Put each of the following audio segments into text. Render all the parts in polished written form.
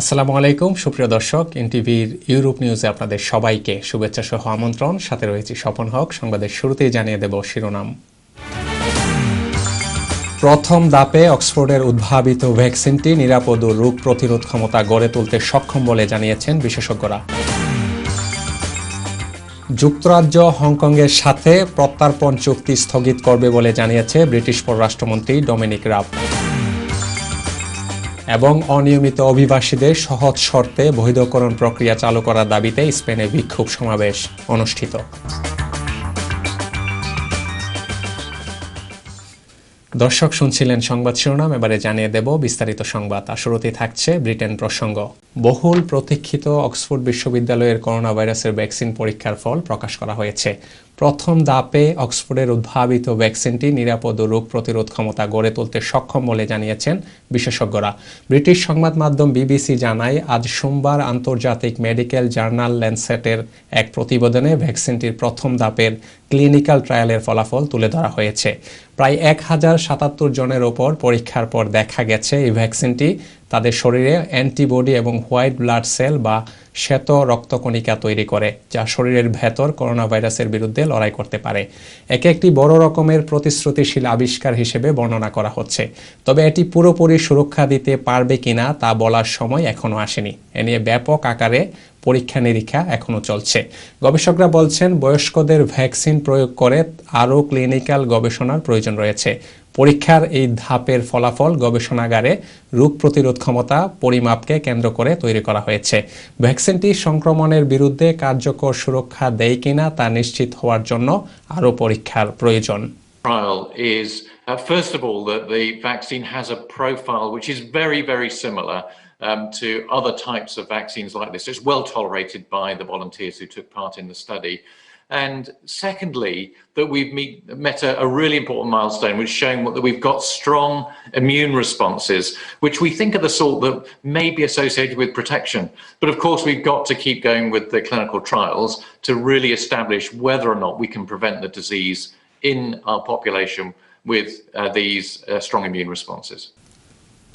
আসসালামু আলাইকুম সুপ্রিয় দর্শক, এনটিভির ইউরোপ নিউজে আপনাদের সবাইকে শুভেচ্ছা সহ আমন্ত্রণ। সাথে রয়েছে স্বপন হক। সংবাদের শুরুতেই জানিয়ে দেব শিরোনাম। প্রথম ধাপে অক্সফোর্ডের উদ্ভাবিত ভ্যাকসিনটি নিরাপদ ও রোগ প্রতিরোধ ক্ষমতা গড়ে তুলতে সক্ষম বলে জানিয়েছেন বিশেষজ্ঞরা। যুক্তরাজ্য হংকংয়ের সাথে প্রত্যর্পণ চুক্তি স্থগিত করবে বলে জানিয়েছে ব্রিটিশ পররাষ্ট্রমন্ত্রী ডমিনিক রাব। এবং অনিয়মিত অভিবাসীদের সহজ শর্তে বৈধকরণ প্রক্রিয়া চালু করার দাবিতে স্পেনে বিক্ষোভ সমাবেশ অনুষ্ঠিত। দর্শক শুনছিলেন সংবাদ শিরোনাম, এবারে জানিয়ে দেব বিস্তারিত সংবাদ। শুরুতেই থাকছে ব্রিটেন প্রসঙ্গ। বহুল প্রতীক্ষিত অক্সফোর্ড বিশ্ববিদ্যালয়ের করোনা ভাইরাসের ভ্যাকসিন পরীক্ষার ফল প্রকাশ করা হয়েছে। প্রথম ধাপে অক্সফোর্ডের উদ্ভাবিত ভ্যাকসিনটি নিরাপদ ও রোগ প্রতিরোধ ক্ষমতা গড়ে তুলতে সক্ষম বলে জানিয়েছেন বিশেষজ্ঞরা। ব্রিটিশ সংবাদ মাধ্যম বিবিসি জানায়, আজ সোমবার আন্তর্জাতিক মেডিকেল জার্নাল ল্যান্সেটের এক প্রতিবেদনে ভ্যাকসিনটির প্রথম ধাপের ক্লিনিক্যাল ট্রায়ালের ফলাফল তুলে ধরা হয়েছে। প্রায় 1077 জনের ওপর পরীক্ষার পর দেখা গেছে এই ভ্যাকসিনটি তাদের শরীরে অ্যান্টিবডি এবং হোয়াইট ব্লাড সেল বা শ্বেত রক্তকণিকা তৈরি করে, যা শরীরের ভেতর করোনা ভাইরাসের বিরুদ্ধে লড়াই করতে পারে। একে একটি বড় রকমের প্রতিশ্রুতিশীল আবিষ্কার হিসেবে বর্ণনা করা হচ্ছে, তবে এটি পুরোপুরি সুরক্ষা দিতে পারবে কিনা তা বলার সময় এখনও আসেনি। এ নিয়ে ব্যাপক আকারে পরীক্ষা নিরীক্ষা এখনও চলছে। গবেষকরা বলছেন, বয়স্কদের ভ্যাকসিন প্রয়োগ করে আরও ক্লিনিক্যাল গবেষণার প্রয়োজন রয়েছে। পরীক্ষার এই ধাপের ফলাফল গবেষণাগারে রোগ প্রতিরোধ ক্ষমতা পরিমাপকে কেন্দ্র করে তৈরি করা হয়েছে। ভ্যাকসিনটি সংক্রমণের বিরুদ্ধে কার্যকর সুরক্ষা দেয় কিনা তা নিশ্চিত হওয়ার জন্য আরও পরীক্ষার প্রয়োজন। Trial is first of all that the vaccine has a profile which is very, very similar to other types of vaccines like this. It's well tolerated by the volunteers who took part in the study. And secondly, that we've met a really important milestone, which is showing that we've got strong immune responses, which we think are the sort that may be associated with protection. But of course, we've got to keep going with the clinical trials to really establish whether or not we can prevent the disease in our population with these strong immune responses.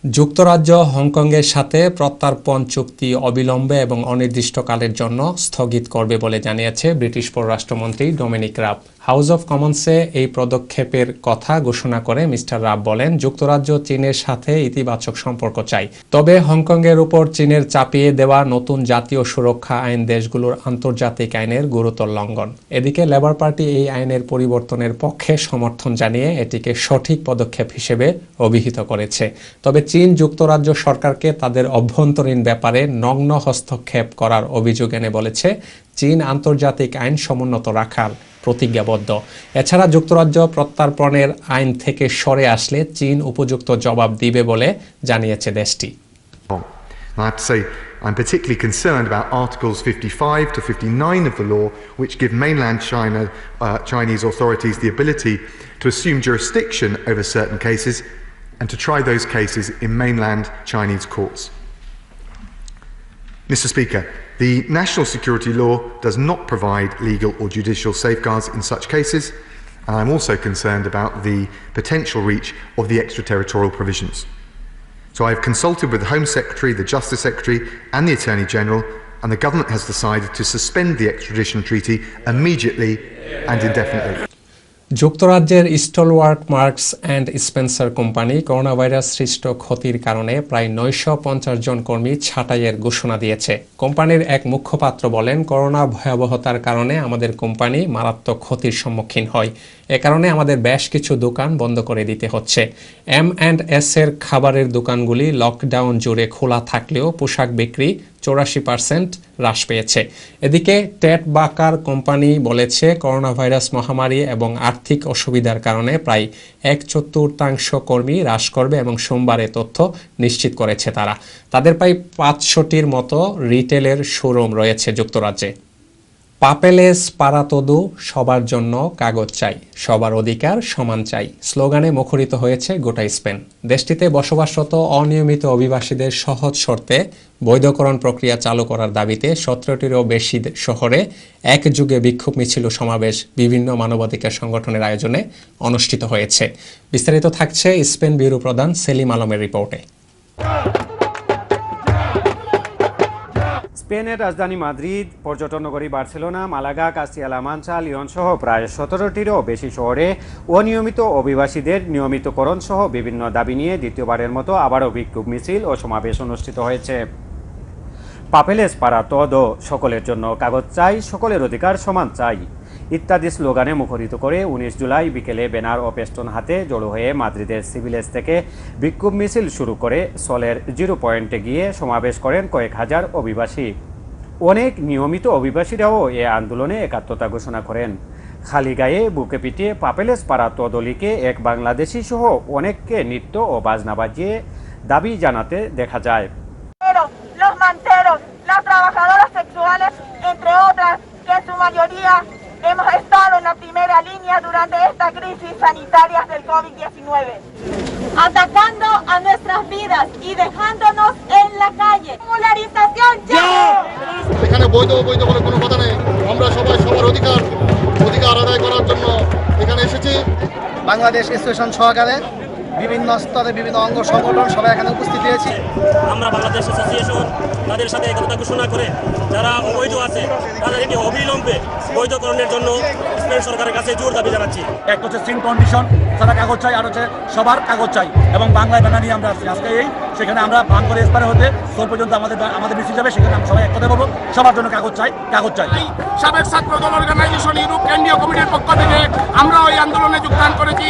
যুক্তরাজ্য হংকংয়ের সাথে প্রত্যর্পণ চুক্তি অবিলম্বে এবং অনির্দিষ্টকালের জন্য স্থগিত করবে বলে জানিয়েছে ব্রিটিশ পররাষ্ট্রমন্ত্রী ডমিনিক রাব। হাউস অব কমন্সে এই পদক্ষেপের কথা ঘোষণা করে মিস্টার রাব বলেন, যুক্তরাজ্য চীনের সাথে ইতিবাচক সম্পর্ক চায়, তবে হংকংয়ের উপর চীনের চাপিয়ে দেওয়া নতুন জাতীয় সুরক্ষা আইন দেশগুলোর আন্তর্জাতিক আইনের গুরুতর লঙ্ঘন। এদিকে লেবার পার্টি এই আইনের পরিবর্তনের পক্ষে সমর্থন জানিয়ে এটিকে সঠিক পদক্ষেপ হিসেবে অভিহিত করেছে। তবে চীন যুক্তরাজ্য সরকারকে তাদের অভ্যন্তরীণ ব্যাপারে নগ্ন হস্তক্ষেপ করার অভিযোগ এনে বলেছে, চীন আন্তর্জাতিক আইন সমুন্নত রাখার প্রতিজ্ঞাবদ্ধ। এছাড়া যুক্তরাজ্য প্রত্যর্পণের আইন থেকে সরে আসলে চীন উপযুক্ত জবাব দিবে বলে জানিয়েছে দেশটি। I have to say, I'm particularly concerned about Articles 55 to 59 of the law, which give mainland Chinese authorities the ability to assume jurisdiction over certain cases and to try those cases in mainland Chinese courts. Mr. Speaker, the national security law does not provide legal or judicial safeguards in such cases, and I'm also concerned about the potential reach of the extraterritorial provisions. So I have consulted with the Home Secretary, the Justice Secretary and the Attorney General, and the government has decided to suspend the extradition treaty immediately and indefinitely. যুক্তরাজ্যের stalwart Marks and Spencer company corona virus সৃষ্ট ক্ষতির কারণে প্রায় 950 জন কর্মী ছাঁটাইয়ের ঘোষণা দিয়েছে। কোম্পানির এক মুখপাত্র বলেন, করোনা ভয়াবহতার কারণে আমাদের কোম্পানি মারাত্মক ক্ষতির সম্মুখীন হয়। এ কারণে আমাদের বেশ কিছু দোকান বন্ধ করে দিতে হচ্ছে। M&S এর খাবারের দোকানগুলি লকডাউন জুড়ে খোলা থাকলেও পোশাক বিক্রি 84% হ্রাস পেয়েছে। এদিকে টেট বাকার কোম্পানি বলেছে, করোনা ভাইরাস মহামারী এবং আর্থিক অসুবিধার কারণে প্রায় 1/4 কর্মী হ্রাস করবে এবং সোমবার এ তথ্য নিশ্চিত করেছে তারা। তাদের প্রায় 500টির মতো রিটেলের শোরুম রয়েছে যুক্তরাজ্যে। পাপেলেস পারা তোদু, সবার জন্য কাগজ চাই, সবার অধিকার সমান চাই স্লোগানে মুখরিত হয়েছে গোটা স্পেন। দেশটিতে বসবাসরত অনিয়মিত অভিবাসীদের সহজ শর্তে বৈধকরণ প্রক্রিয়া চালু করার দাবিতে 17টিরও বেশি শহরে একযুগে বিক্ষোভ মিছিল ও সমাবেশ বিভিন্ন মানবাধিকার সংগঠনের আয়োজনে অনুষ্ঠিত হয়েছে। বিস্তারিত থাকছে স্পেন ব্যুরো প্রধান সেলিম আলমের রিপোর্টে। স্পেনের রাজধানী মাদ্রিদ, পর্যটন নগরী বার্সেলোনা, মালাগা, কাস্টিয়া-লা মাঞ্চা, লিওন সহ প্রায় 17টিরও বেশি শহরে অনিয়মিত অভিবাসীদের নিয়মিতকরণ সহ বিভিন্ন দাবি নিয়ে দ্বিতীয়বারের মতো আবারও বিক্ষোভ মিছিল ও সমাবেশ অনুষ্ঠিত হয়েছে। পাপেলেস পারা তোদো, সকলের জন্য কাগজ চাই, সকলের অধিকার সমান চাই ইত্যাদি স্লোগানে মুখরিত করে 19 জুলাই বিকেলে ব্যানার ও পেস্টন হাতে জড়ো হয়ে মাদ্রিদের সিভিলেস থেকে বিক্ষোভ মিছিল শুরু করে সলের 0 পয়েন্টে গিয়ে সমাবেশ করেন কয়েক হাজার অভিবাসী। অনেক নিয়মিত অভিবাসীরাও এ আন্দোলনে একাত্মতা ঘোষণা করেন। খালি গায়ে বুকে পিটিয়ে পাপেলেস পারা তোদোলিকে এক বাংলাদেশি সহ অনেককে নৃত্য ও বাজনা বাজিয়ে দাবি জানাতে দেখা যায়। Los manteros, las trabajadoras sexuales, entre otras, que en su mayoría hemos estado en la primera línea durante esta crisis sanitaria del COVID-19, atacando a nuestras vidas y dejándonos en la calle. ¡Polarización ya! এখানে বৈধ বলে কোনো কথা নেই। আমরা সবাই সবার অধিকার আদায় করার জন্য এখানে এসেছি। বাংলাদেশ অ্যাসোসিয়েশন সহকারে বিভিন্ন স্তরে বিভিন্ন অঙ্গ সংগঠন সবাই এখানে উপস্থিত হয়েছি। আমরা বাংলাদেশ অ্যাসোসিয়েশন তাদের সাথে একতা ঘোষণা করে যারা অবৈধ আছে তাদেরকে অবিলম্বে বৈধকরণের জন্য স্পেন সরকারের কাছে জোর দাবি জানাচ্ছি। একটা হচ্ছে সিন কন্ডিশন, যারা কাগজ চাই, আর হচ্ছে সবার কাগজ চাই এবং বাংলায় ব্যানার নিয়ে আমরা আসছি। আজকে সেখানে আমরা ভান করে এসপারে হতে সোল পর্যন্ত আমাদের মিছিল যাবে, সেখানে আমরা সবাই এক কথা বলবো, সবার জন্য কাগজ চাই, কাগজ চাই। সাবেক ছাত্র দল অর্গানাইজেশন ইউরোপ কেন্দ্রীয় কমিটির পক্ষ থেকে আমরা ওই আন্দোলনে যোগদান করেছি।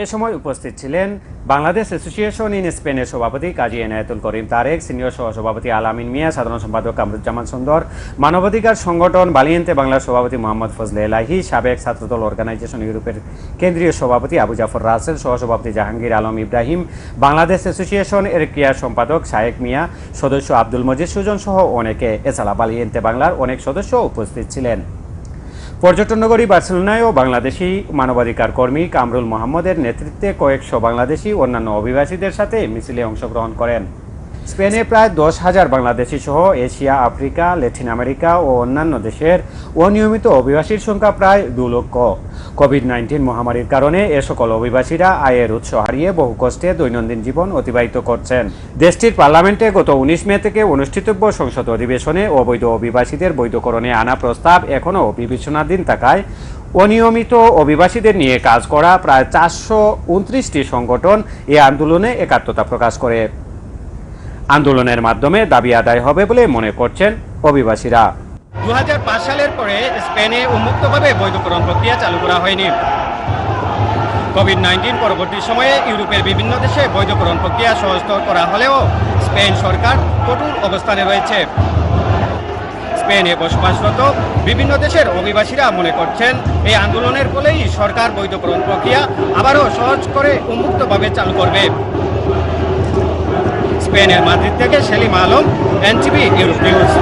এ সময় উপস্থিত ছিলেন বাংলাদেশ অ্যাসোসিয়েশন ইন স্পেনের সভাপতি কাজী এনায়েতুল করিম তারেক, সিনিয়র সহসভাপতি আলামিন মিয়া, সাধারণ সম্পাদক কামরুজ্জামান সুন্দর, মানবাধিকার সংগঠন বালিয়েন্তে বাংলার সভাপতি মোহাম্মদ ফজলে এলাহি, সাবেক ছাত্রদল অর্গানাইজেশন ইউরোপের কেন্দ্রীয় সভাপতি আবু জাফর রাসেল, সহসভাপতি জাহাঙ্গীর আলম ইব্রাহিম, বাংলাদেশ অ্যাসোসিয়েশন এর ক্রীড়া সম্পাদক শায়েক মিয়া, সদস্য আব্দুল মজিদ সুজন সহ অনেকে। এছাড়া বালিয়েন্তে বাংলার অনেক সদস্য উপস্থিত ছিলেন। পর্যটন নগরী বার্সেলোনায়ও বাংলাদেশি মানবাধিকার কর্মী কামরুল মোহাম্মদের নেতৃত্বে কয়েকশো বাংলাদেশি অন্যান্য অভিবাসীদের সাথে মিছিলে অংশগ্রহণ করেন। স্পেনে প্রায় 10,000 বাংলাদেশি সহ এশিয়া, আফ্রিকা, ল্যাটিন আমেরিকা ও অন্যান্য দেশের অনিয়মিত অভিবাসীর সংখ্যা প্রায় 2 লক্ষ। কোভিড-19 মহামারীর কারণে এ সকল অভিবাসীরা আয়ের উৎস হারিয়ে বহু কষ্টে দৈনন্দিন জীবন অতিবাহিত করছেন। দেশটির পার্লামেন্টে গত 19 মে থেকে অনুষ্ঠিতব্য সংসদ অধিবেশনে অবৈধ অভিবাসীদের বৈধকরণে আনা প্রস্তাব এখনও বিবেচনাধীন থাকায় অনিয়মিত অভিবাসীদের নিয়ে কাজ করা প্রায় 429টি সংগঠন এ আন্দোলনে একাত্মতা প্রকাশ করে। আন্দোলনের মাধ্যমে দাবি আদায় হবে বলে মনে করছেন অভিবাসীরা। 2005 সালের পরে স্পেনে উন্মুক্তভাবে বৈধকরণ প্রক্রিয়া চালু করা হয়নি। কোভিড-19 পরবর্তী সময়ে ইউরোপের বিভিন্ন দেশে বৈধকরণ প্রক্রিয়া সহজতর করা হলেও স্পেন সরকার কঠোর অবস্থানে রয়েছে। স্পেনে বসবাসরত বিভিন্ন দেশের অভিবাসীরা মনে করছেন এই আন্দোলনের ফলেই সরকার বৈধকরণ প্রক্রিয়া আবারও সহজ করে উন্মুক্তভাবে চালু করবে। স্পেনের মাদ্রিদ থেকে Selim Alam, NTV Europe news.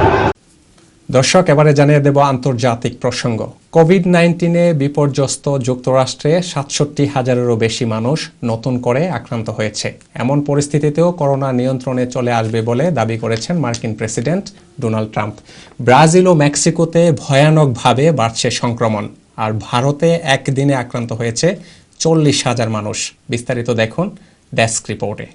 দর্শক, এবারে জানিয়ে দেব আন্তর্জাতিক প্রসঙ্গ। কোভিড-19 বিপর্যস্ত যুক্তরাষ্ট্রে 67,000-এরও বেশি মানুষ নতুন করে আক্রান্ত হয়েছে। এমন পরিস্থিতিতেও করোনা নিয়ন্ত্রণে চলে আসবে বলে দাবি করেছেন মার্কিন প্রেসিডেন্ট ডোনাল্ড ট্রাম্প। ব্রাজিল ও মেক্সিকোতে ভয়ানকভাবে বাড়ছে সংক্রমণ, আর ভারতে একদিনে আক্রান্ত হয়েছে 40,000 মানুষ। বিস্তারিত দেখুন ডেস্ক রিপোর্টে।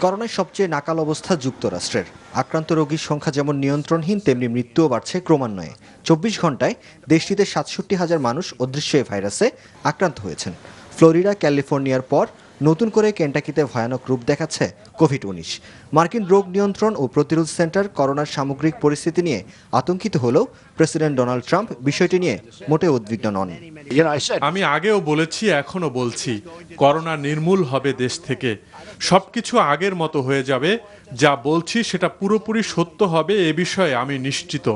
করোনায় সবচেয়ে নাকাল অবস্থা যুক্তরাষ্ট্রের। আক্রান্ত রোগীর সংখ্যা যেমন নিয়ন্ত্রণহীন, তেমনি মৃত্যুও বাড়ছে ক্রমান্বয়ে। 24 ঘন্টায় দেশটিতে 67,000 মানুষ অদৃশ্য এই ভাইরাসে আক্রান্ত হয়েছেন। ফ্লোরিডা, ক্যালিফোর্নিয়ার পর নতুন করে কেন্টাকিতে ভয়ানক রূপ দেখাচ্ছে কোভিড-19। মার্কিন রোগ নিয়ন্ত্রণ ও প্রতিরোধ সেন্টার করোনার সামগ্রিক পরিস্থিতি নিয়ে আতঙ্কিত হলেও প্রেসিডেন্ট ডোনাল্ড ট্রাম্প বিষয়টি নিয়ে মোটেও উদ্বিগ্ন নন। আমি আগেও বলেছি, এখনো বলছি, করোনা নির্মূল হবে দেশ থেকে। সবকিছু আগের মতো হয়ে যাবে। যা বলছি সেটা পুরোপুরি সত্য হবে, এ বিষয়ে আমি নিশ্চিত।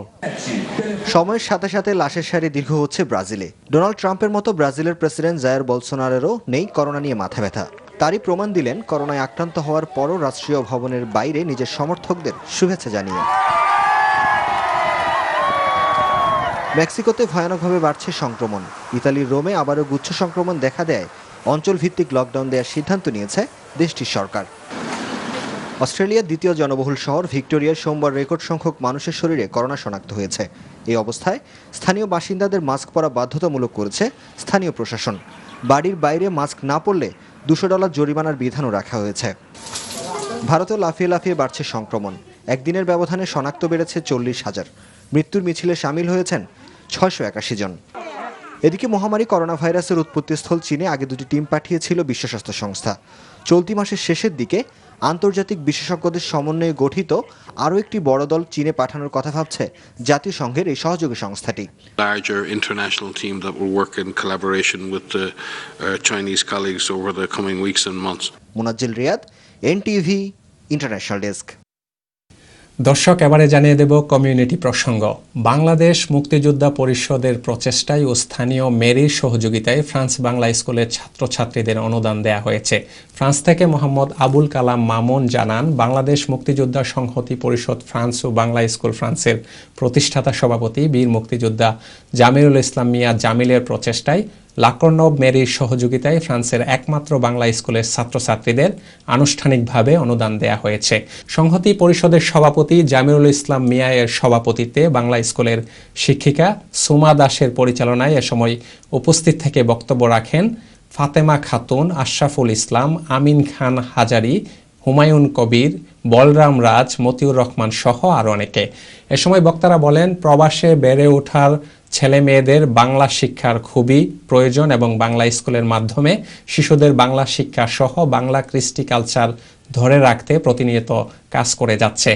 সময়ের সাথে সাথে লাশের সারি দীর্ঘ হচ্ছে ব্রাজিলে। ডোনাল্ড ট্রাম্পের মতো ব্রাজিলের প্রেসিডেন্ট জায়ার বলসোনারোরও নেই করোনা নিয়ে মাথা ব্যথা। তারই প্রমাণ দিলেন করোনায় আক্রান্ত হওয়ার পরও রাষ্ট্রীয় ভবনের বাইরে নিজের সমর্থকদের শুভেচ্ছা জানিয়ে। মেক্সিকোতে ভয়ানকভাবে বাড়ছে সংক্রমণ। ইতালির রোমে আবারও গুচ্ছ সংক্রমণ দেখা দেয় অঞ্চলভিত্তিক লকডাউন দেওয়ার সিদ্ধান্ত নিয়েছে দেশটির সরকার। অস্ট্রেলিয়ার দ্বিতীয় জনবহুল শহর ভিক্টোরিয়ার সোমবার রেকর্ড সংখ্যক মানুষের শরীরে করোনা শনাক্ত হয়েছে। এই অবস্থায় স্থানীয় বাসিন্দাদের মাস্ক পরা বাধ্যতামূলক করেছে স্থানীয় প্রশাসন। বাড়ির বাইরে মাস্ক না পরলে $200 জরিমানার বিধানও রাখা হয়েছে। ভারতেও লাফিয়ে লাফিয়ে বাড়ছে সংক্রমণ। একদিনের ব্যবধানে শনাক্ত বেড়েছে 40,000। মৃত্যুর মিছিলে সামিল হয়েছেন 681 জন। এদিকে মহামারী করোনা ভাইরাসের উৎপত্তিস্থল চীনে আগে দুটি টিম পাঠিয়েছিল বিশ্ব স্বাস্থ্য সংস্থা। চলতি মাসের শেষের দিকে আন্তর্জাতিক বিশেষজ্ঞদের সমন্বয়ে গঠিত আরও একটি বড় দল চীনে পাঠানোর কথা ভাবছে জাতীয় সংঘের এই সহযোগী সংস্থাটি। Larger international team that will work in collaboration with the Chinese colleagues over the coming weeks and months. Munazzil Riyad, NTV international desk. দর্শক, এবারে জানিয়ে দেব কমিউনিটি প্রসঙ্গ। বাংলাদেশ মুক্তিযোদ্ধা পরিষদের প্রচেষ্টায় ও স্থানীয় মেরির সহযোগিতায় ফ্রান্স বাংলা স্কুলের ছাত্রছাত্রীদের অনুদান দেয়া হয়েছে। ফ্রান্স থেকে মোহাম্মদ আবুল কালাম মামুন জানান, বাংলাদেশ মুক্তিযোদ্ধা সংহতি পরিষদ ফ্রান্স ও বাংলা স্কুল ফ্রান্সের প্রতিষ্ঠাতা সভাপতি বীর মুক্তিযোদ্ধা জামিরুল ইসলাম মিয়া জামিলের প্রচেষ্টায় লাকর্নব মেরির সহযোগিতায় ফ্রান্সের একমাত্র বাংলা স্কুলের ছাত্রছাত্রীদের আনুষ্ঠানিকভাবে অনুদান দেয়া হয়েছে। সংহতি পরিষদের সভাপতি জামিরুল ইসলাম মিয়া এর সভাপতিত্বে বাংলা স্কুলের শিক্ষিকা সুমা দাসের পরিচালনায় এ সময় উপস্থিত থেকে বক্তব্য রাখেন ফাতেমা খাতুন, আশরাফুল ইসলাম, আমিন খান হাজারি, হুমায়ুন কবির, বলরাম রাজ, মতিউর রহমান সহ আরও অনেকে। এ সময় বক্তারা বলেন, প্রবাসে বেড়ে ওঠার ছেলে মেয়েদের বাংলা শিক্ষার খুবই প্রয়োজন এবং বাংলা স্কুলের মাধ্যমে শিশুদের বাংলা শিক্ষা সহ বাংলা কৃষ্টি কালচার ধরে রাখতে প্রতিনিয়ত কাজ করে যাচ্ছে।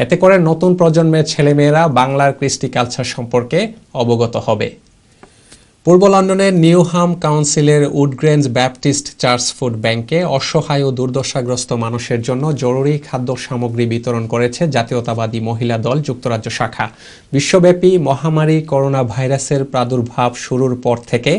এতে করে নতুন প্রজন্মের ছেলেমেয়েরা বাংলার কৃষ্টি কালচার সম্পর্কে অবগত হবে। পূর্ব লন্ডনের নিউহাম কাউন্সিলের উডগ্রেঞ্জ ব্যাপটিস্ট চার্চ ফুড ব্যাংকে অসহায় ও দুর্দশাগ্রস্ত মানুষের জন্য জরুরি খাদ্য সামগ্রী বিতরণ করেছে জাতীয়তাবাদী মহিলা দল যুক্তরাজ্য শাখা। বিশ্বব্যাপী মহামারী করোনা ভাইরাসের প্রাদুর্ভাব শুরুর পর থেকে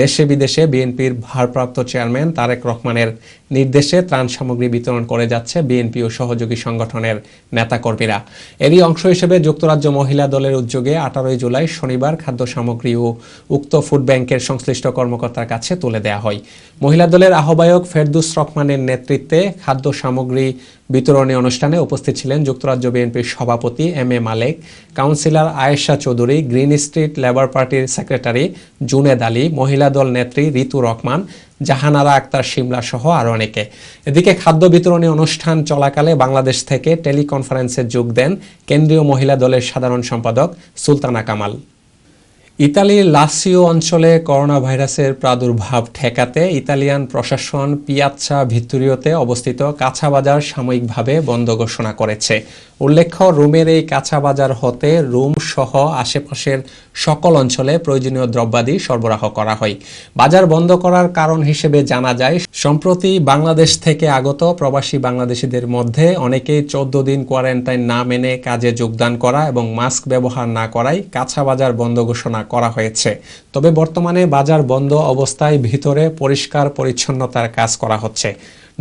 দেশে বিদেশে বিএনপির ভারপ্রাপ্ত চেয়ারম্যান তারেক রহমানের নির্দেশে ত্রাণ সামগ্রী বিতরণ করে যাচ্ছে বিএনপি ও সহযোগী সংগঠনের নেতাকর্মীরা। এরই অংশ হিসেবে যুক্তরাজ্য মহিলা দলের উদ্যোগে 18 জুলাই শনিবার খাদ্য সামগ্রী ও উক্ত ফুড ব্যাংকের সংশ্লিষ্ট কর্মকর্তার কাছে তুলে দেওয়া হয়। মহিলা দলের আহ্বায়ক ফেরদৌস রহমানের নেতৃত্বে খাদ্য সামগ্রী বিতরণী অনুষ্ঠানে উপস্থিত ছিলেন যুক্তরাজ্য বিএনপির সভাপতি M A. Malek, councillor Ayesha Chowdhury, green street labour পার্টির সেক্রেটারি জুনেদ আলী, মহিলা দল নেত্রী ঋতু রহমান, জাহানারা আক্তার শিমলা সহ আরও অনেকে। এদিকে খাদ্য বিতরণী অনুষ্ঠান চলাকালে বাংলাদেশ থেকে টেলিকনফারেন্সে যোগ দেন কেন্দ্রীয় মহিলা দলের সাধারণ সম্পাদক সুলতানা কামাল। ইতালির লাসিও অঞ্চলে করোনা ভাইরাসের প্রাদুর্ভাব ঠেকাতে ইতালিয়ান প্রশাসন পিয়াচ্চা ভিত্তুরিওতে অবস্থিত কাঁচা বাজার সাময়িকভাবে বন্ধ ঘোষণা করেছে। উল্লেখ্য, রোমের এই কাঁচা বাজার হতে রোম সহ আশেপাশের সকল অঞ্চলে প্রয়োজনীয় দ্রব্যাদি সরবরাহ করা হয়। বাজার বন্ধ করার কারণ হিসেবে জানা যায়, সম্প্রতি বাংলাদেশ থেকে আগত প্রবাসী বাংলাদেশিদের মধ্যে অনেকেই 14 দিন কোয়ারেন্টাইন না মেনে কাজে যোগদান করা এবং মাস্ক ব্যবহার না করায় কাঁচা বাজার বন্ধ ঘোষণা করা হয়েছে। তবে বর্তমানে বাজার বন্ধ অবস্থায় ভিতরে পরিষ্কার পরিচ্ছন্নতার কাজ করা হচ্ছে।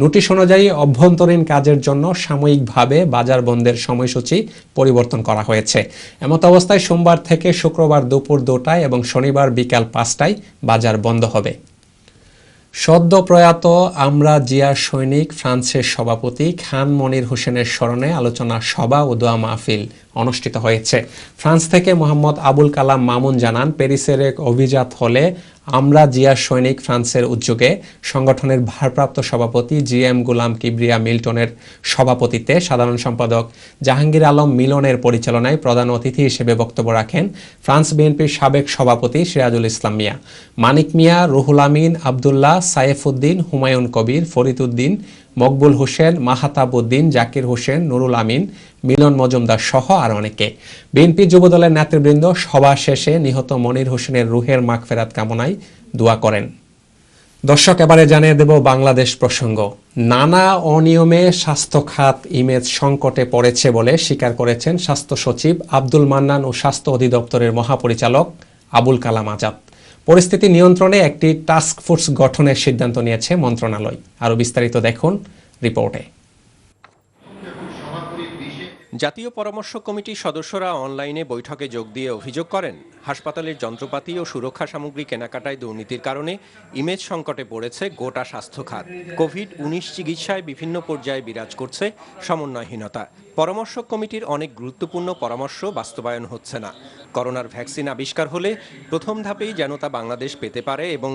নোটিশ অনুযায়ী অভ্যন্তরীণ কাজের জন্য সাময়িকভাবে বাজার বন্ধের সময়সূচি পরিবর্তন করা হয়েছে। এমত অবস্থায় সোমবার থেকে শুক্রবার দুপুর 2টায় এবং শনিবার বিকাল 5টায় বাজার বন্ধ হবে। সদ্য প্রয়াত আমরা জিয়া সৈনিক ফ্রান্সের সভাপতি খান মনির হোসেনের স্মরণে আলোচনা সভা ও দোয়া মাহফিল অনুষ্ঠিত হয়েছে। ফ্রান্স থেকে মোহাম্মদ আবুল কালাম মামুন জানান, প্যারিসের এক অভিজাত হলে আমরা জিয়া সৈনিক ফ্রান্সের উদ্যোগে সংগঠনের ভারপ্রাপ্ত সভাপতি GM গুলাম কিবরিয়া মিল্টনের সভাপতিত্বে সাধারণ সম্পাদক জাহাঙ্গীর আলম মিলনের পরিচালনায় প্রধান অতিথি হিসেবে বক্তব্য রাখেন ফ্রান্স বিএনপির সাবেক সভাপতি সিরাজুল ইসলাম মিয়া। মানিক মিয়া, রুহুল আমিন, আবদুল্লাহ, সাইফুদ্দিন, হুমায়ুন কবির, ফরিদউদ্দিন, মকবুল হোসেন, মাহাতাবউদ্দিন, জাকির হোসেন, নুরুল আমিন, মিলন মজুমদার সহ আর অনেকে। বিএনপি যুবদলের নেতৃবৃন্দ সভা শেষে নিহত মনির হোসেনের রুহের মাগফিরাত কামনায় দোয়া করেন। দর্শক, এবারে জানিয়ে দেব বাংলাদেশ প্রসঙ্গ। নানা অনিয়মে স্বাস্থ্য খাত ইমেজ সংকটে পড়েছে বলে স্বীকার করেছেন স্বাস্থ্য সচিব আব্দুল মান্নান ও স্বাস্থ্য অধিদপ্তরের মহাপরিচালক আবুল কালাম আজাদ। পরিস্থিতি নিয়ন্ত্রণে একটি টাস্ক ফোর্স গঠনের সিদ্ধান্ত নিয়েছে মন্ত্রণালয়। আরও বিস্তারিত দেখুন রিপোর্টে। জাতীয় পরামর্শ কমিটির সদস্যরা অনলাইনে বৈঠকে যোগ দিয়ে অভিযোগ করেন, হাসপাতালের যন্ত্রপাতি ও সুরক্ষা সামগ্রী কেনাকাটায় দুর্নীতির কারণে ইমেজ সংকটে পড়েছে গোটা স্বাস্থ্য খাত। কোভিড-19 চিকিৎসায় বিভিন্ন পর্যায়ে বিরাজ করছে সমন্বয়হীনতা। পরামর্শ কমিটির অনেক গুরুত্বপূর্ণ পরামর্শ বাস্তবায়ন হচ্ছে না। করোনার ভ্যাকসিন আবিষ্কার হলে প্রথম ধাপেই যেন তা বাংলাদেশ পেতে পারে এবং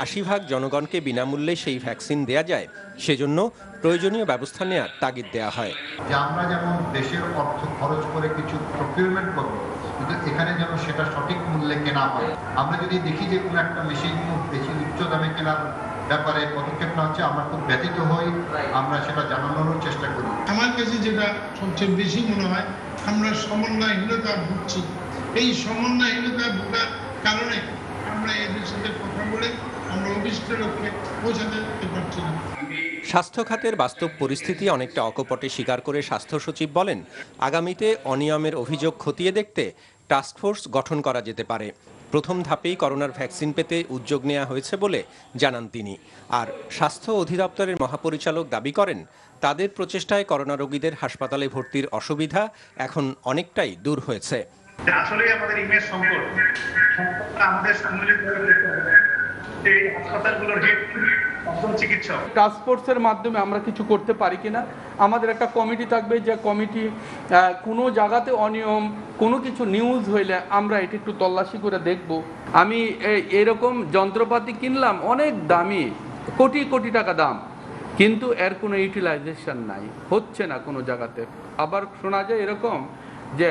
৮০% জনগণকে বিনামূল্যে সেই ভ্যাকসিন দেয়া যায়, সেজন্য প্রয়োজনীয় ব্যবস্থা নেওয়ার তাগিদ দেওয়া হয়। যে আমরা যেমন দেশের অর্থ খরচ করে কিছু প্রকিউরমেন্ট করব, কিন্তু এখানে যেন সেটা সঠিক মূল্যে কেনা হয়। আমরা যদি দেখি যে কোনো একটা মেশিন খুব বেশি উচ্চ দামে কেনার ব্যাপারে পদক্ষেপ না হচ্ছে, আমরা খুব ব্যথিত হই, আমরা সেটা জানানোর চেষ্টা করি। আমার কাছে যেটা সবচেয়ে বেশি মনে হয়, আমরা সমন্বয়হীনতা ভুগছি। এই সমন্বয়হীনতা ভোগার কারণে আমরা এদের সাথে কথা বলে আমরা অভিষ্ট লক্ষ্যে পৌঁছাতে পারছি না। স্বাস্থ্য খাতের বাস্তব পরিস্থিতি অনেকটা অকপটে স্বীকার করে স্বাস্থ্য সচিব বলেন, আগামীতে অনিয়মের অভিযোগ খতিয়ে দেখতে টাস্কফোর্স গঠন করা যেতে পারে। প্রথম ধাপেই করোনার ভ্যাকসিন পেতে উদ্যোগ নেওয়া হয়েছে বলে জানান তিনি। আর স্বাস্থ্য অধিদপ্তরের মহাপরিচালক দাবি করেন, তাদের প্রচেষ্টায় করোনা রোগীদের হাসপাতালে ভর্তির অসুবিধা এখন অনেকটাই দূর হয়েছে। আসলে আমাদের ইমেজ সংকট আমাদের সম্মিলিত এই হাসপাতালগুলোর হেড চিকিৎসক টাস্ক ফোর্সের মাধ্যমে আমরা কিছু করতে পারি কিনা। আমাদের একটা কমিটি থাকবে, যে কমিটি কোনো জায়গাতে অনিয়ম কোনো কিছু নিউজ হইলে আমরা এটা একটু তল্লাশি করে দেখব। আমি এরকম যন্ত্রপাতি কিনলাম অনেক দামি, কোটি কোটি টাকা দাম, কিন্তু এর কোনো ইউটিলাইজেশন নাই, হচ্ছে না কোনো জায়গাতে। আবার শোনা যায় এরকম যে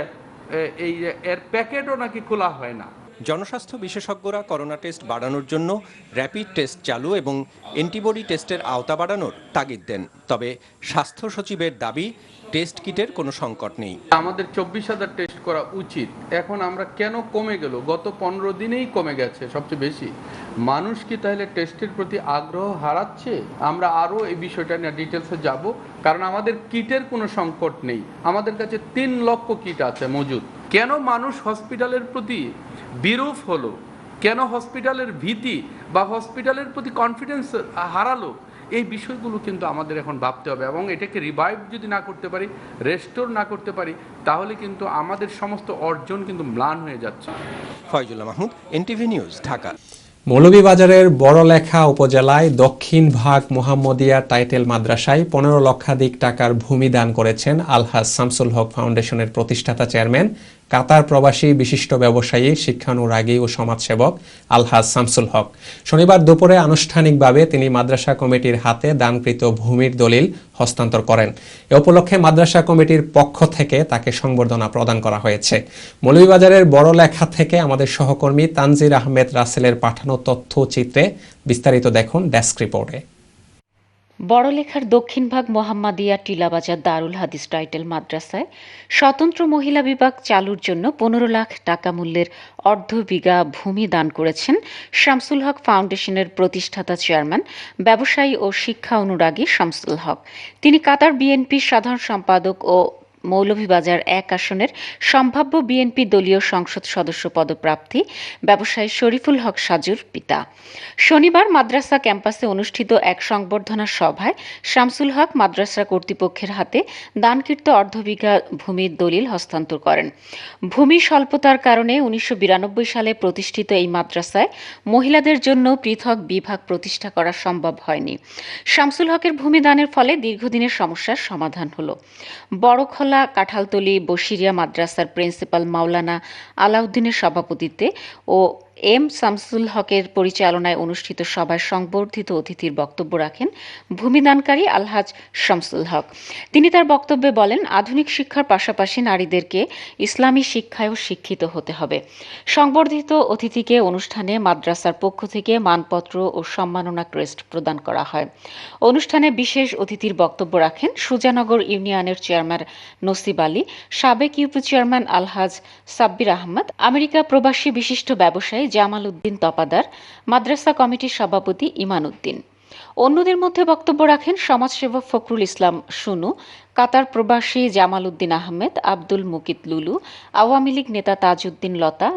এই এর প্যাকেটও নাকি খোলা হয় না। জনস্বাস্থ্য বিশেষজ্ঞরা করোনা টেস্ট বাড়ানোর জন্য র্যাপিড টেস্ট চালু এবং অ্যান্টিবডি টেস্টের আওতা বাড়ানোর তাগিদ দেন। তবে স্বাস্থ্য সচিবের দাবি, টেস্ট কিটের কোনো সংকট নেই। আমাদের ২৪,০০০ টেস্ট করা উচিত। এখন আমরা কেন কমে গেল? গত ১৫ দিনেই কমে গেছে সবচেয়ে বেশি। মানুষ কি তাহলে টেস্টের প্রতি আগ্রহ হারাচ্ছে? আমরা আরও এই বিষয়টা নিয়ে ডিটেলসে যাব, কারণ আমাদের কিটের কোনো সংকট নেই। আমাদের কাছে ৩ লক্ষ কিট আছে মজুদ। কেন মানুষ হসপিটালের প্রতি বিরূপ হলো, কেন হসপিটালের ভীতি বা হসপিটালের প্রতি কনফিডেন্স হারালো, এই বিষয়গুলো কিন্তু আমাদের এখন ভাবতে হবে। এবং এটাকে রিভাইভ যদি না করতে পারি, রেস্টোর না করতে পারি, তাহলে কিন্তু আমাদের সমস্ত অর্জন কিন্তু ম্লান হয়ে যাচ্ছে। Faizullah Mahmud, NTV news, Dhaka. মৌলভীবাজারের বড়লেখা উপজেলায় দক্ষিণ ভাগ মোহাম্মদিয়া টাইটেল মাদ্রাসায় ১৫ লক্ষাধিক টাকার ভূমি দান করেছেন আলহাজ শামসুল হক ফাউন্ডেশনের প্রতিষ্ঠাতা চেয়ারম্যান, কাতার প্রবাসী বিশিষ্ট ব্যবসায়ী, শিক্ষানুরাগী ও সমাজসেবক আলহাজ শামসুল হক। শনিবার দুপুরে আনুষ্ঠানিকভাবে তিনি মাদ্রাসা কমিটির হাতে দানকৃত ভূমির দলিল হস্তান্তর করেন। এ উপলক্ষে মাদ্রাসা কমিটির পক্ষ থেকে তাকে সংবর্ধনা প্রদান করা হয়েছে। মৌলভীবাজারের বড়লেখা থেকে আমাদের সহকর্মী তানজির আহমেদ রাসেলের পাঠানো তথ্যচিত্রে বিস্তারিত দেখুন ডেস্ক রিপোর্টে। বড়লেখার দক্ষিণ ভাগ মোহাম্মদিয়া টিলাবাজার দারুল হাদিস টাইটেল মাদ্রাসায় স্বতন্ত্র মহিলা বিভাগ চালুর জন্য ১৫ লাখ টাকা মূল্যের অর্ধ বিঘা ভূমি দান করেছেন শামসুল হক ফাউন্ডেশনের প্রতিষ্ঠাতা চেয়ারম্যান, ব্যবসায়ী ও শিক্ষা অনুরাগী শামসুল হক। তিনি কাতার বিএনপির সাধারণ সম্পাদক ও মৌলভীবাজার ১ আসনের সম্ভাব্য বিএনপি দলীয় সংসদ সদস্য পদপ্রার্থী ব্যবসায়ী শরীফুল হক সাজুর পিতা। শনিবার মাদ্রাসা ক্যাম্পাসে অনুষ্ঠিত এক সংবর্ধনা সভায় শামসুল হক মাদ্রাসা কর্তৃপক্ষের হাতে দানকৃত অর্ধবিঘা ভূমির দলিল হস্তান্তর করেন। ভূমি স্বল্পতার কারণে ১৯৯২ সালে প্রতিষ্ঠিত এই মাদ্রাসায় মহিলাদের জন্য পৃথক বিভাগ প্রতিষ্ঠা করা সম্ভব হয়নি। শামসুল হকের ভূমি দানের ফলে দীর্ঘদিনের সমস্যার সমাধান হলো। বড়খল উপজেলা কাঁঠালতলী বশিরিয়া মাদ্রাসার প্রিন্সিপাল মাওলানা আলাউদ্দিনের সভাপতিত্বে ও এম শামসুল হকের পরিচালনায় অনুষ্ঠিত সভায় সংবর্ধিত অতিথির বক্তব্য রাখেন ভূমিদানকারী আলহাজ শামসুল হক। তিনি তার বক্তব্যে বলেন, আধুনিক শিক্ষার পাশাপাশি নারীদেরকে ইসলামী শিক্ষায়ও শিক্ষিত হতে হবে। সংবর্ধিত অতিথিকে অনুষ্ঠানে মাদ্রাসার পক্ষ থেকে মানপত্র ও সম্মাননা ক্রেস্ট প্রদান করা হয়। অনুষ্ঠানে বিশেষ অতিথির বক্তব্য রাখেন সুজানগর ইউনিয়নের চেয়ারম্যান নসিব আলী, সাবেক ইউপি চেয়ারম্যান আলহাজ সাব্বির আহমদ, আমেরিকা প্রবাসী বিশিষ্ট ব্যবসায়ী জামাল উদ্দিন তপাদার, মাদ্রাসা কমিটির সভাপতি ইমান উদ্দিন। অন্যদের মধ্যে বক্তব্য রাখেন সমাজসেবক ফখরুল ইসলাম সুনু, কাতার প্রবাসী জামাল উদ্দিন আহমেদ, আব্দুল মুকিত লুলু, আওয়ামী লীগ নেতা তাজউদ্দিন লতা,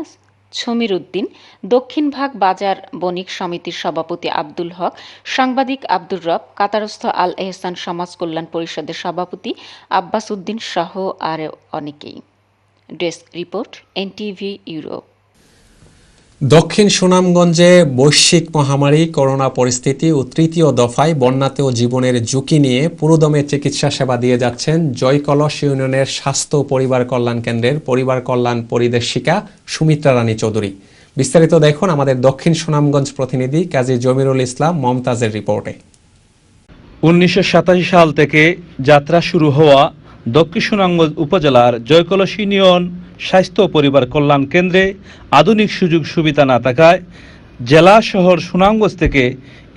সমীর উদ্দিন, দক্ষিণ ভাগ বাজার বণিক সমিতির সভাপতি আব্দুল হক, সাংবাদিক আব্দুর রব, কাতারস্থ আল এহসান সমাজ কল্যাণ পরিষদের সভাপতি আব্বাস উদ্দিন সহ আরও অনেকেই। Desk report, NTV Europe. দক্ষিণ সুনামগঞ্জে বৈশ্বিক মহামারী করোনা পরিস্থিতি ও তৃতীয় দফায় বন্যাতেও জীবনের ঝুঁকি নিয়ে পুরোদমে চিকিৎসা সেবা দিয়ে যাচ্ছেন জয়কলস ইউনিয়নের স্বাস্থ্য পরিবার কল্যাণ কেন্দ্রের পরিবার কল্যাণ পরিদর্শিকা সুমিত্রা রানী চৌধুরী। বিস্তারিত দেখুন আমাদের দক্ষিণ সুনামগঞ্জ প্রতিনিধি কাজী জমিরুল ইসলাম মমতাজের রিপোর্টে। 1987 সাল থেকে যাত্রা শুরু হওয়া দক্ষিণ সুনামগঞ্জ উপজেলার জয়কলস ইউনিয়ন স্বাস্থ্য পরিবার কল্যাণ কেন্দ্রে আধুনিক সুযোগ সুবিধা না থাকায় জেলা শহর সুনামগঞ্জ থেকে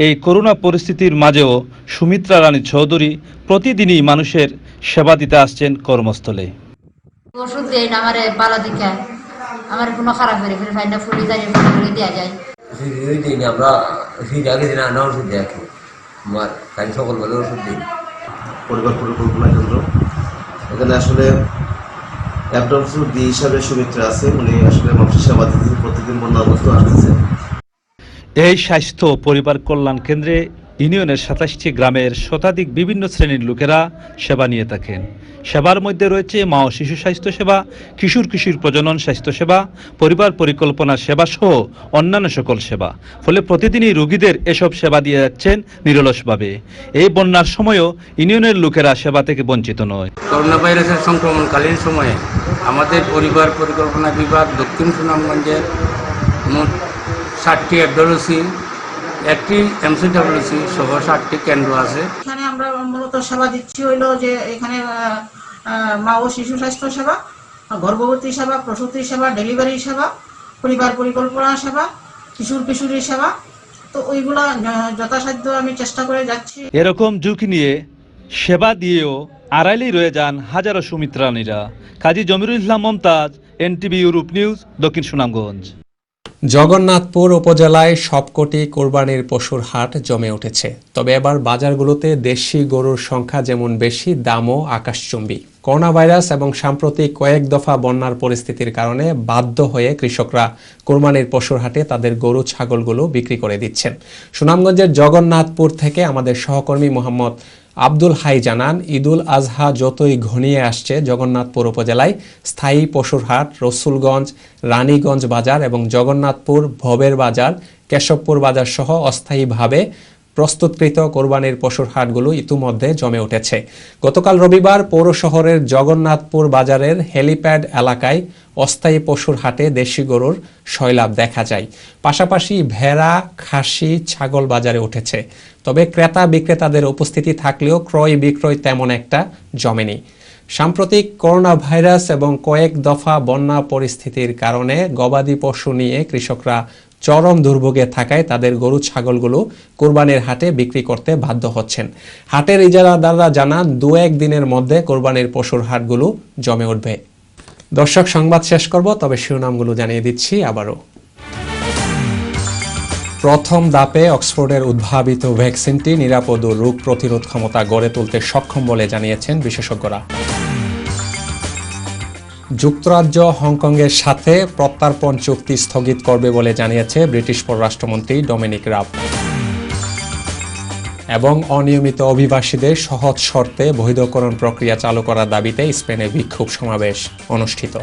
এই করোনা পরিস্থিতির মাঝেও সুমিত্রা রানী চৌধুরী প্রতিদিনই মানুষের সেবা দিতে আসছেন কর্মস্থলে। ওষুধ দেয় না আমারে বালা দিকে, আমার কোনো খারাপ হয়ে ফেলে ফাইনা ফুলি যায় ফুলি দেওয়া যায়। আমরা আগে দিন আনা ওষুধ দেয় আমার কাজ সকল ভালো ওষুধ দিই। পরিবার পরিকল্পনা কেন্দ্র এখানে আসলে হিসাবে সুমিত্রা আছে, উনি আসলে মানুষের সেবা দিতে প্রতিদিন বন্যা অবস্থা আসতেছে। এই স্বাস্থ্য পরিবার কল্যাণ কেন্দ্রে ইউনিয়নের 27টি গ্রামের শতাধিক বিভিন্ন শ্রেণীর লোকেরা সেবা নিয়ে থাকেন। সেবার মধ্যে রয়েছে মা ও শিশু স্বাস্থ্য সেবা, কিশোর প্রজনন স্বাস্থ্য সেবা, পরিবার পরিকল্পনা সেবা সহ অন্যান্য সকল সেবা। ফলে প্রতিদিনই রোগীদের এসব সেবা দিয়ে যাচ্ছেন নিরলসভাবে। এই বন্যার সময়ও ইউনিয়নের লোকেরা সেবা থেকে বঞ্চিত নয়। করোনা ভাইরাসের সংক্রমণকালীন সময়ে আমাদের পরিবার পরিকল্পনা বিভাগ দক্ষিণ সুনামগঞ্জের মোট 60টি এফডব্লিউসি, একটি এমসিডব্লিউসি সহ 60টি কেন্দ্র আছে। এখানে আমরা মূলত সেবা দিচ্ছি হইলো যে এখানে মা ও শিশু স্বাস্থ্য সেবা, গর্ভবতী সেবা, প্রসূতি সেবা, ডেলিভারি সেবা, পরিবার পরিকল্পনা সেবা, কিশোরী সেবা। তো ওইগুলা যথাসাধ্য আমি চেষ্টা করে যাচ্ছি। এরকম ঝুঁকি নিয়ে সেবা দিয়েও আড়াইলেই রয়ে যান হাজারো সুমিত্রানীরা। কাজী জমিরুল ইসলাম মমতাজ, এনটিভি ইউরোপ নিউজ, দক্ষিণ সুনামগঞ্জ। জগন্নাথপুর উপজেলায় সবকটি কোরবানির পশুর হাট জমে উঠেছে। তবে এবার বাজারগুলোতে দেশি গরুর সংখ্যা যেমন বেশি, দামও আকাশচুম্বী। করোনা ভাইরাস এবং সাম্প্রতিক কয়েক দফা বন্যার পরিস্থিতির কারণে বাধ্য হয়ে কৃষকরা কোরবানির পশুর হাটে তাদের গরু ছাগলগুলো বিক্রি করে দিচ্ছেন। সুনামগঞ্জের জগন্নাথপুর থেকে আমাদের সহকর্মী মোহাম্মদ আব্দুল হাই জানান, ঈদুল আজহা যতই ঘনিয়ে আসছে, জগন্নাথপুর উপজেলায় স্থায়ী পশুর হাট রসুলগঞ্জ, রানীগঞ্জ বাজার এবং জগন্নাথপুর ভবের বাজার, কেশবপুর বাজার সহ অস্থায়ীভাবে প্রস্তুতকৃত কোরবানির পশুর হাটগুলো ইতিমধ্যে জমে উঠেছে। গতকাল রবিবার পৌর শহরের জগন্নাথপুর বাজারের হেলিপ্যাড এলাকায় অস্থায়ী পশুর হাটে দেশি গরুর সয়লাভ দেখা যায়। পাশাপাশি ভেড়া, খাসি, ছাগল বাজারে উঠেছে। তবে ক্রেতা বিক্রেতাদের উপস্থিতি থাকলেও ক্রয় বিক্রয় তেমন একটা জমেনি। সাম্প্রতিক করোনা ভাইরাস এবং কয়েক দফা বন্যা পরিস্থিতির কারণে গবাদি পশু নিয়ে কৃষকরা চরম দুর্ভোগে থাকায় তাদের গরু ছাগলগুলো কোরবানির হাটে বিক্রি করতে বাধ্য হচ্ছেন। হাটের ইজারাদাররা জানান, 2-1 দিনের মধ্যে কোরবানির পশুর হাটগুলো জমে উঠবে। দর্শক, সংবাদ শেষ করব, তবে শিরোনামগুলো জানিয়ে দিচ্ছি আবারও। প্রথম ধাপে অক্সফোর্ডের উদ্ভাবিত ভ্যাকসিনটি নিরাপদ ও রোগ প্রতিরোধ ক্ষমতা গড়ে তুলতে সক্ষম বলে জানিয়েছেন বিশেষজ্ঞরা। যুক্তরাজ্য হংকংয়ের সাথে প্রত্যর্পণ চুক্তি স্থগিত করবে বলে জানিয়েছে ব্রিটিশ পররাষ্ট্রমন্ত্রী ডমিনিক রাব। এবং অনিয়মিত অভিবাসীদের সহজ শর্তে বৈধকরণ প্রক্রিয়া চালু করার দাবিতে স্পেনে বিক্ষোভ সমাবেশ অনুষ্ঠিত।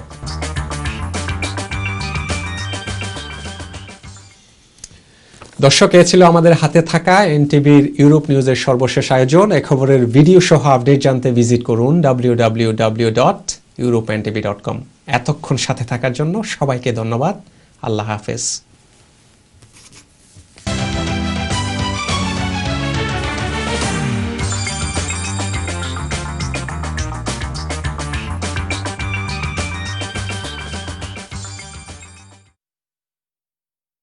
দর্শক, এ ছিল আমাদের হাতে থাকা এনটিভির ইউরোপ নিউজের সর্বশেষ আয়োজন। এই খবরের ভিডিও সহ আপডেট জানতে ভিজিট করুন www.europntv.com। এতক্ষণ সাথে থাকার জন্য সবাইকে ধন্যবাদ। আল্লাহ হাফেজ।